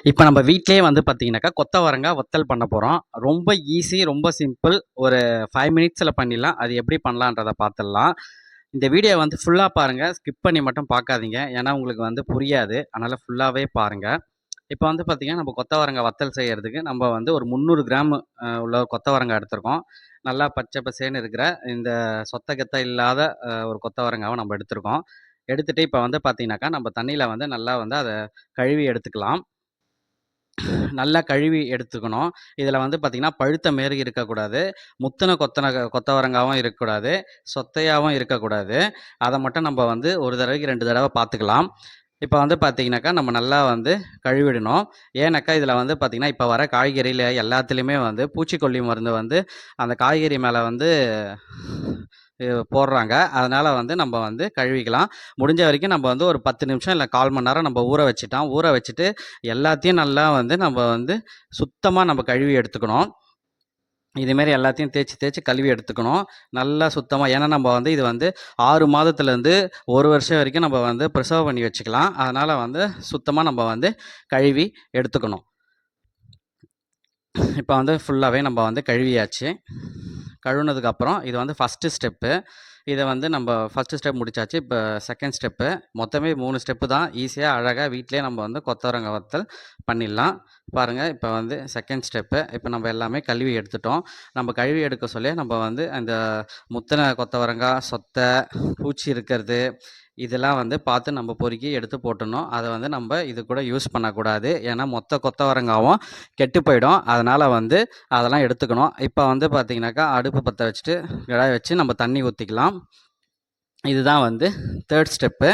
இப்போ நம்ம வீட்டிலேயே வந்து பார்த்தீங்கன்னாக்கா, கொத்தவரங்காய் வத்தல் பண்ண போறோம். ரொம்ப ஈஸி, ரொம்ப சிம்பிள். ஒரு 5 மினிட்ஸில பண்ணிடலாம். அது எப்படி பண்ணலான்றத பார்த்துடலாம். இந்த வீடியோ வந்து ஃபுல்லா பாருங்க. ஸ்கிப் பண்ணி மட்டும் பார்க்காதீங்க. ஏன்னா உங்களுக்கு வந்து புரியாது. அதனால ஃபுல்லாவே பாருங்க. இப்போ வந்து பார்த்தீங்கன்னா, நம்ம கொத்தவரங்காய் வத்தல் செய்யறதுக்கு நம்ம வந்து ஒரு 300 கிராம் உள்ள கொத்தவரங்காய் எடுத்திருக்கோம். நல்லா பச்சை பசேல்னு இருக்கிற இந்த சொத்த கெத்த இல்லாத ஒரு கொத்தவரங்காவ நம்ம எடுத்திருக்கோம். எடுத்துட்டு இப்போ வந்து பார்த்தீங்கன்னாக்கா, நம்ம தண்ணீல வந்து நல்லா வந்து அத கழுவி எடுத்துக்கலாம். நல்லா கழுவி எடுத்துக்கணும். இதில வந்து பார்த்தீங்கன்னா, பழுத்த மாரி இருக்கக்கூடாது. முத்துன கொத்தவரங்காவும் இருக்கக்கூடாது. சொத்தையாவும் இருக்கக்கூடாது. அத மட்டும் நம்ம வந்து ஒரு தடவைக்கு 2 தடவ பார்த்துக்கலாம். இப்ப வந்து பார்த்தீங்கன்னாக்கா, நம்ம நல்லா வந்து கழுவிடணும். ஏன்னாக்கா, இதில வந்து பார்த்தீங்கன்னா, இப்ப வர காய்கறில எல்லாத்துலயுமே வந்து பூச்சிக்கொல்லி மருந்து வந்து அந்த காய்கறி மேல வந்து போடுறாங்க. அதனால வந்து நம்ம வந்து கழுவிக்கலாம். முடிஞ்ச வரைக்கும் நம்ம வந்து ஒரு 10 நிமிஷம் இல்ல 1/4 மணி நேரம் நம்ம ஊற வச்சுட்டோம். ஊற வச்சுட்டு எல்லாத்தையும் நல்லா வந்து நம்ம வந்து சுத்தமா நம்ம கழுவி எடுத்துக்கணும். இதுமாரி எல்லாத்தையும் தேய்ச்சு தேய்ச்சு கழுவி எடுத்துக்கணும். நல்லா சுத்தமா ஏன்னா நம்ம வந்து இது வந்து 6 மாதத்துலேருந்து 1 வருஷம் வரைக்கும் நம்ம வந்து ப்ரிசர்வ் பண்ணி வச்சுக்கலாம். அதனால வந்து சுத்தமா நம்ம வந்து கழுவி எடுத்துக்கணும். இப்போ வந்து ஃபுல்லாவே நம்ம வந்து கழுவியாச்சு. கழுவுனதுக்கப்புறம் இது வந்து ஃபஸ்ட்டு ஸ்டெப்பு. இத வந்து நம்ம ஃபஸ்ட்டு ஸ்டெப் முடிச்சாச்சு. இப்போ செகண்ட் ஸ்டெப்பு. மொத்தமே 3 ஸ்டெப்பு தான். ஈஸியா அழகா வீட்லயே நம்ம வந்து கொத்தவரங்காய் வத்தல் பண்ணிடலாம். பாருங்க, இப்போ வந்து செகண்ட் ஸ்டெப்பு. இப்போ நம்ம எல்லாமே கழுவி எடுத்துட்டோம். நம்ம கழுவி எடுக்க சொல்லே நம்ம வந்து அந்த முத்துன கொத்தவரங்காய், சொத்தை, பூச்சி இருக்கிறது இதெல்லாம் வந்து பார்த்து நம்ம பொறுக்கி எடுத்து போட்டுடணும். அத வந்து நம்ம இது கூட யூஸ் பண்ணக்கூடாது. ஏன்னா மொத்த கொத்தவரங்காவும் கெட்டு போயிடும். அதனால வந்து அதெல்லாம் எடுத்துக்கணும். இப்போ வந்து பார்த்தீங்கன்னாக்கா, அடுப்பு பத்த வச்சுட்டு கடாய் வச்சு நம்ம தண்ணி ஊத்திக்கலாம். இதுதான் வந்து 3 ஸ்டெப்பு.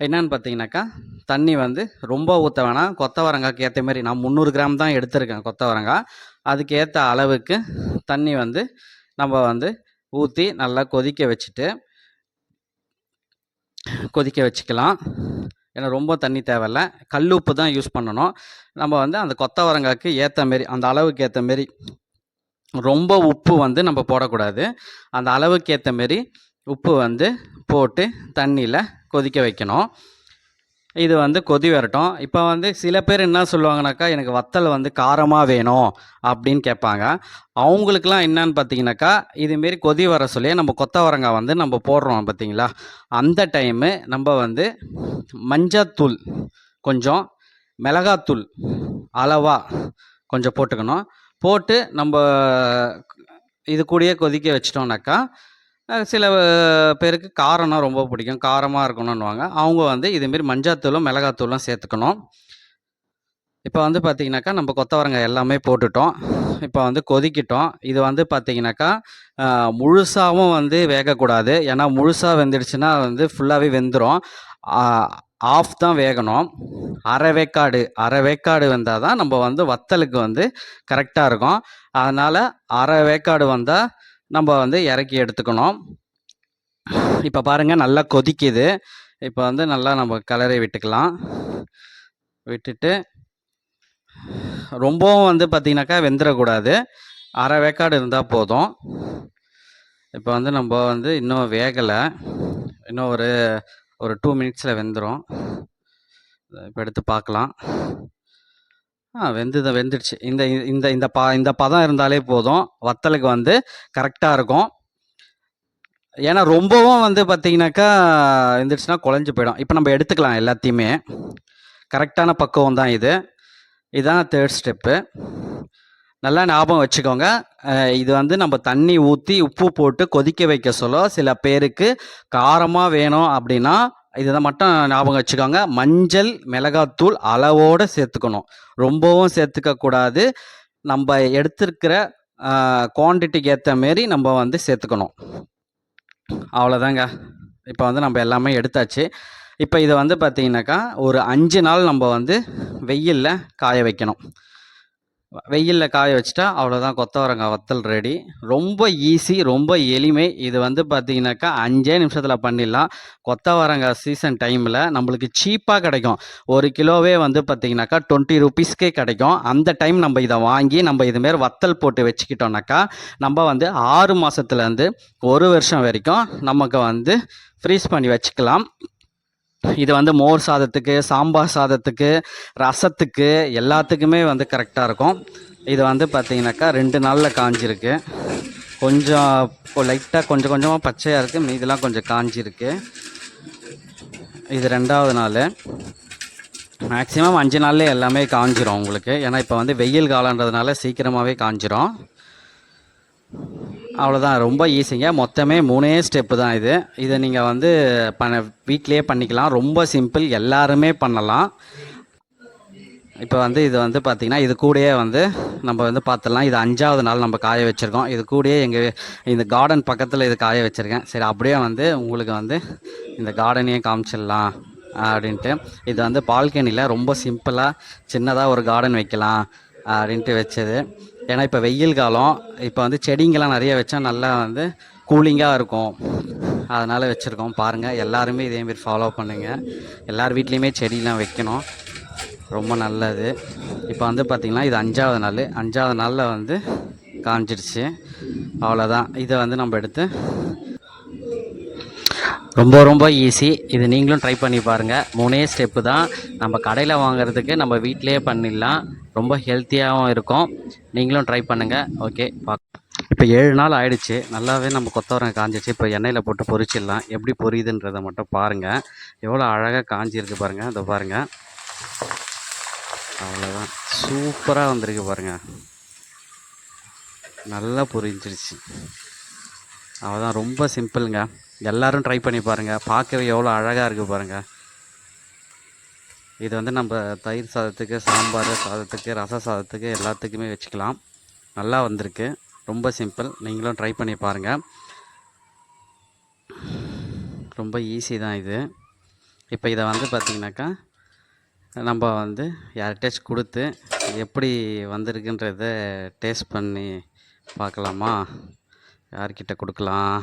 என்னன்னு பார்த்தீங்கன்னாக்கா, தண்ணி வந்து ரொம்ப ஊத்த வேணாம். கொத்தவரங்காய்க்கு ஏத்த மாரி நான் 300 கிராம் தான் எடுத்திருக்கேன் கொத்தவரங்காய். அதுக்கு ஏத்த அளவுக்கு தண்ணி வந்து நம்ம வந்து ஊத்தி நல்லா கொதிக்க வச்சுக்கலாம். ஏன்னா ரொம்ப தண்ணி தேவையில்ல. கல் உப்பு தான் யூஸ் பண்ணணும். நம்ம வந்து அந்த கொத்தவரங்காய்க்கு ஏத்த மாரி, அந்த அளவுக்கு ஏத்த மாரி ரொம்ப உப்பு வந்து நம்ம போடக்கூடாது. அந்த அளவுக்கு ஏத்த மாரி உப்பு வந்து போட்டு தண்ணியில கொதிக்க வைக்கணும். இது வந்து கொதி வரட்டும். இப்போ வந்து சில பேர் என்ன சொல்லுவாங்கனாக்கா, எனக்கு வத்தல் வந்து காரமா வேணும் அப்படின்னு கேட்பாங்க. அவங்களுக்கெல்லாம் என்னன்னு பார்த்தீங்கன்னாக்கா, இதுமாரி கொதி வர சொல்லியே நம்ம கொத்தவரங்காய் வந்து நம்ம போடுறோம் பார்த்தீங்களா, அந்த டைமு நம்ம வந்து மஞ்சத்தூள் கொஞ்சம், மிளகாத்தூள் அளவா கொஞ்சம் போட்டுக்கணும். போட்டு நம்ம இது கூடயே கொதிக்க வச்சிட்டோம்னாக்கா, சில பேருக்கு காரம்னா ரொம்ப பிடிக்கும். காரமா இருக்கணுன்னுவாங்க. அவங்க வந்து இதுமாரி மஞ்சாத்தூளும், மிளகாத்தூளும் சேர்த்துக்கணும். இப்போ வந்து பார்த்தீங்கன்னாக்கா, நம்ம கொத்தவரங்காய் எல்லாமே போட்டுட்டோம். இப்போ வந்து கொதிக்கட்டும். இது வந்து பார்த்தீங்கன்னாக்கா, முழுசாவும் வந்து வேகக்கூடாது. ஏன்னா முழுசா வெந்துடுச்சுன்னா வந்து ஃபுல்லாவே வெந்துரும். ஆஃப் தான் வேகணும். அரை வேக்காடு வெந்தா தான் நம்ம வந்து வத்தலுக்கு வந்து கரெக்ட்டா இருக்கும். அதனால அரை வேக்காடு வந்தா நம்ம வந்து இறக்கி எடுத்துக்கணும். இப்போ பாருங்க, நல்லா கொதிக்குது. இப்போ வந்து நல்லா நம்ம கிளறி விட்டுக்கலாம். விட்டுட்டு ரொம்பவும் வந்து பார்த்தீங்கன்னாக்கா வெந்துடக்கூடாது. அரை வேக்காடு இருந்தால் போதும். இப்போ வந்து நம்ம வந்து இன்னும் வேகலை. இன்னும் ஒரு 2 மினிட்ஸில் வெந்துடும். இப்போ எடுத்து பார்க்கலாம். வெந்துடுச்சு. இந்த இந்த இந்த ப இந்த பதம் இருந்தாலே போதும். வத்தலுக்கு வந்து கரெக்டாக இருக்கும். ஏன்னா ரொம்பவும் வந்து பார்த்தீங்கன்னாக்கா வெந்துடுச்சுன்னா குழஞ்சு போயிடும். இப்போ நம்ம எடுத்துக்கலாம் எல்லாத்தையுமே. கரெக்டான பக்குவம் தான் இது. இதுதான் 3 ஸ்டெப்பு. நல்லா ஞாபகம் வச்சுக்கோங்க. இது வந்து நம்ம தண்ணி ஊற்றி உப்பு போட்டு கொதிக்க வைக்க சொல்ல சில பேருக்கு காரமாக வேணும் அப்படின்னா இதை மட்டும் ஞாபகம் வச்சுக்கோங்க. மஞ்சள், மிளகாத்தூள் அளவோடு சேர்த்துக்கணும். ரொம்பவும் சேர்த்துக்கக்கூடாது. நம்ம எடுத்திருக்கிற குவான்டிட்டிக்கு ஏற்ற மாரி நம்ம வந்து சேர்த்துக்கணும். அவ்வளோதாங்க. இப்போ வந்து நம்ம எல்லாமே எடுத்தாச்சு. இப்போ இதை வந்து பார்த்தீங்கன்னாக்கா, ஒரு 5 நாள் நம்ம வந்து வெயிலில் காய வைக்கணும். வெயிலில் காய வச்சுட்டா அவ்வளோதான், கொத்தவரங்காய் வத்தல் ரெடி. ரொம்ப ஈஸி, ரொம்ப எளிமை. இது வந்து பார்த்தீங்கன்னாக்கா 5 நிமிஷத்தில் பண்ணிடலாம். கொத்தவரங்காய் சீசன் டைமில் நம்மளுக்கு சீப்பாக கிடைக்கும். 1 கிலோவே வந்து பார்த்தீங்கன்னாக்கா 20 ருபீஸ்க்கே கிடைக்கும். அந்த டைம் நம்ம இதை வாங்கி நம்ம இதுமாரி வத்தல் போட்டு வச்சுக்கிட்டோம்னாக்கா, நம்ம வந்து 6 மாதத்துலேருந்து 1 வருஷம் வரைக்கும் நமக்கு வந்து ஃப்ரீஸ் பண்ணி வச்சுக்கலாம். இது வந்து மோர் சாதத்துக்கு, சாம்பார் சாதத்துக்கு, ரசத்துக்கு எல்லாத்துக்குமே வந்து கரெக்டாக இருக்கும். இது வந்து பார்த்தீங்கன்னாக்கா 2 நாளில் காஞ்சிருக்கு. கொஞ்சம் லைட்டாக கொஞ்சம் கொஞ்சமாக பச்சையாக இருக்குது, மீதெல்லாம் கொஞ்சம் காஞ்சிருக்கு. இது 2வது நாள். மேக்ஸிமம் 5 நாள்லேயே எல்லாமே காஞ்சிரும் உங்களுக்கு. ஏன்னா இப்போ வந்து வெயில் காலன்றதுனால சீக்கிரமாகவே காஞ்சிரும். அவ்வளோதான், ரொம்ப ஈஸிங்க. மொத்தமே 3 ஸ்டெப்பு தான் இது. இதை நீங்கள் வந்து வீட்டிலேயே பண்ணிக்கலாம். ரொம்ப சிம்பிள், எல்லாருமே பண்ணலாம். இப்போ வந்து இது வந்து பார்த்திங்கன்னா இது கூடயே வந்து நம்ம வந்து பார்த்துடலாம். இது 5வது நாள் நம்ம காய வச்சுருக்கோம். இது கூடயே எங்கள் இந்த கார்டன் பக்கத்தில் இது காய வச்சுருக்கேன். சரி, அப்படியே வந்து உங்களுக்கு வந்து இந்த கார்டனையும் காமிச்சிடலாம் அப்படின்ட்டு. இது வந்து பால்கனியில் ரொம்ப சிம்பிளாக சின்னதாக ஒரு கார்டன் வைக்கலாம் அப்படின்ட்டு வச்சது. ஏன்னா இப்போ வெயில் காலம், இப்போ வந்து செடிங்கெல்லாம் நிறைய வச்சா நல்லா வந்து கூலிங்காக இருக்கும், அதனால் வச்சுருக்கோம். பாருங்கள், எல்லாருமே இதேமாரி ஃபாலோ பண்ணுங்கள். எல்லார் வீட்லேயுமே செடியெலாம் வைக்கணும், ரொம்ப நல்லது. இப்போ வந்து பார்த்திங்கன்னா இது 5வது நாள். 5வது நாளில் வந்து காஞ்சிடுச்சு. அவ்வளோதான். இதை வந்து நம்ம எடுத்து ரொம்ப ரொம்ப ஈஸி. இது நீங்களும் ட்ரை பண்ணி பாருங்கள். 3 ஸ்டெப்பு தான். நம்ம கடையில் வாங்குறதுக்கு நம்ம வீட்டிலே பண்ணிடலாம். ரொம்ப ஹெல்த்தியாகவும் இருக்கும். நீங்களும் ட்ரை பண்ணுங்கள். ஓகே, இப்போ 7 நாள் ஆயிடுச்சு. நல்லாவே நம்ம கொத்தவரங்காய் காஞ்சிச்சு. இப்போ எண்ணெயில் போட்டு பொரிச்சிடலாம். எப்படி பொரியுதுன்றதை மட்டும் பாருங்கள். எவ்வளோ அழகாக காஞ்சிருக்கு பாருங்கள். இதை பாருங்கள், அவ்வளோதான், சூப்பராக வந்திருக்கு பாருங்கள். நல்லா பொரிஞ்சிருச்சு. அவ்வளோதான், ரொம்ப சிம்பிளுங்க. எல்லோரும் ட்ரை பண்ணி பாருங்கள். பார்க்கவே எவ்வளோ அழகாக இருக்குது பாருங்கள். இது வந்து நம்ம தயிர் சாதத்துக்கு, சாம்பார் சாதத்துக்கு, ரச சாதத்துக்கு எல்லாத்துக்குமே வச்சுக்கலாம். நல்லா வந்திருக்கு. ரொம்ப சிம்பிள். நீங்களும் ட்ரை பண்ணி பாருங்கள். ரொம்ப ஈஸி தான் இது. இப்போ இதை வந்து பார்த்திங்கனாக்கா நம்ம வந்து யார்கிட்டயாச்சும் கொடுத்து எப்படி வந்திருக்குன்றத டேஸ்ட் பண்ணி பார்க்கலாமா? யார்கிட்ட கொடுக்கலாம்?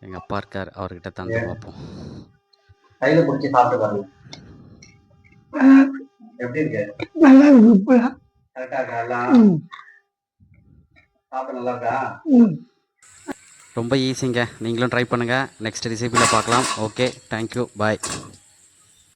எங்கள் அப்பா இருக்கார், அவர்கிட்ட தந்து பார்ப்போம். கையில் பிடிச்சி சாப்பிட்டு பாருங்க. எப்படி இருக்கு? நல்லா இருக்கு. கரெக்டாக இருக்கா? எல்லாம் சாப்பிட நல்லா இருக்கா? ரொம்ப ஈஸிங்க. நீங்களும் ட்ரை பண்ணுங்கள். நெக்ஸ்ட் ரெசிபியில் பார்க்கலாம். ஓகே, தேங்க்யூ, பாய்.